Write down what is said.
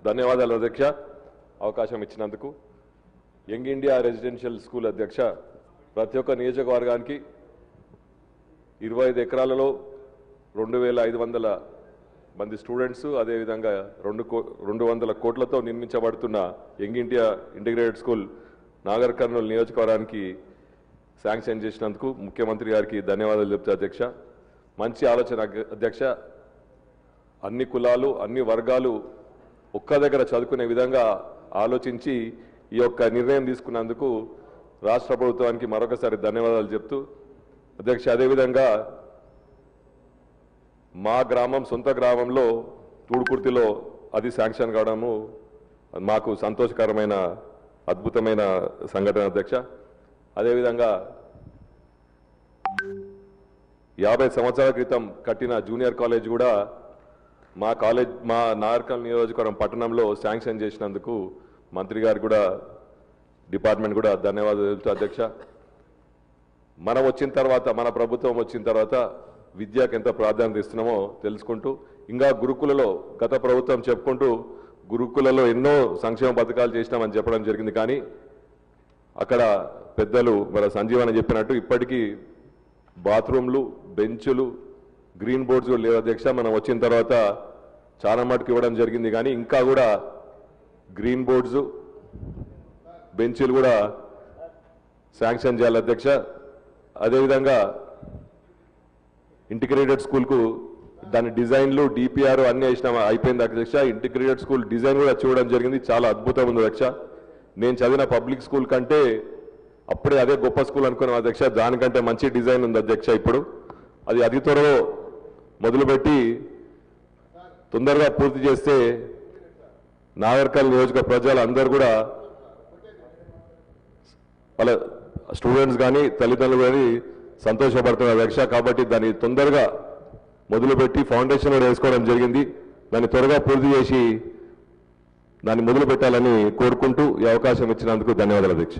ధన్యవాదాలు అధ్యక్ష అవకాశం ఇచ్చినందుకు. యంగ్ ఇండియా రెసిడెన్షియల్ స్కూల్ అధ్యక్ష ప్రతి ఒక్క నియోజకవర్గానికి 25 ఎకరాలలో 2500 మంది స్టూడెంట్స్ అదేవిధంగా 200 కోట్లతో నిర్మించబడుతున్న young India integrated school Nagar Kurnool నియోజకవర్గానికి శాంక్షన్ చేసినందుకు ముఖ్యమంత్రి గారికి ధన్యవాదాలు చెప్తా అధ్యక్ష. మంచి ఆలోచన అధ్యక్ష. అన్ని కులాలు అన్ని వర్గాలు ఒక్క దగ్గర చదువుకునే విధంగా ఆలోచించి ఈ యొక్క నిర్ణయం తీసుకున్నందుకు రాష్ట్ర ప్రభుత్వానికి మరొకసారి ధన్యవాదాలు చెప్తూ అధ్యక్ష అదేవిధంగా మా గ్రామం సొంత గ్రామంలో తూడుకుర్తిలో అది శాంక్షన్ కావడము మాకు సంతోషకరమైన అద్భుతమైన సంఘటన అధ్యక్ష. అదేవిధంగా 50 సంవత్సరాల క్రితం కట్టిన జూనియర్ కాలేజ్ కూడా మా నాగర్కర్నూలు నియోజకవర్గం పట్టణంలో శాంక్షన్ చేసినందుకు మంత్రి గారు కూడా డిపార్ట్మెంట్ కూడా ధన్యవాదాలు తెలుపుతూ అధ్యక్ష మనం వచ్చిన తర్వాత మన ప్రభుత్వం వచ్చిన తర్వాత విద్యకు ఎంత ప్రాధాన్యత ఇస్తున్నామో తెలుసుకుంటూ ఇంకా గురుకులలో గత ప్రభుత్వం చెప్పుకుంటూ గురుకులలో ఎన్నో సంక్షేమ పథకాలు చేసినామని చెప్పడం జరిగింది. కానీ అక్కడ పెద్దలు మన సంజీవని చెప్పినట్టు ఇప్పటికీ బాత్రూమ్లు బెంచులు గ్రీన్ బోర్డ్స్ లేవు అధ్యక్ష. మనం వచ్చిన తర్వాత చాలా మటుకు ఇవ్వడం జరిగింది కానీ ఇంకా కూడా గ్రీన్ బోర్డ్స్ బెంచులు కూడా శాంక్షన్ చేయాలి అధ్యక్ష. అదేవిధంగా ఇంటిగ్రేటెడ్ స్కూల్కు దాని డిజైన్లు డిపిఆర్ అన్ని అయిపోయింది అధ్యక్ష. ఇంటిగ్రేటెడ్ స్కూల్ డిజైన్ కూడా చూడడం జరిగింది, చాలా అద్భుతం ఉంది అధ్యక్ష. నేను చదివిన పబ్లిక్ స్కూల్ కంటే అప్పుడే అదే గొప్ప స్కూల్ అనుకున్నాం అధ్యక్ష. దానికంటే మంచి డిజైన్ ఉంది అధ్యక్ష. ఇప్పుడు అది అతి త్వరలో మొదలుపెట్టి తొందరగా పూర్తి చేస్తే నాగర్కర్నూలు నియోజక ప్రజలందరూ కూడా వాళ్ళ స్టూడెంట్స్ కానీ తల్లిదండ్రులు కానీ సంతోషపడుతున్నారు అధ్యక్ష. కాబట్టి దాన్ని తొందరగా మొదలుపెట్టి ఫౌండేషన్ కూడా వేసుకోవడం జరిగింది. దాన్ని త్వరగా పూర్తి చేసి దాన్ని మొదలు పెట్టాలని కోరుకుంటూ ఈ అవకాశం ఇచ్చినందుకు ధన్యవాదాలు అధ్యక్ష.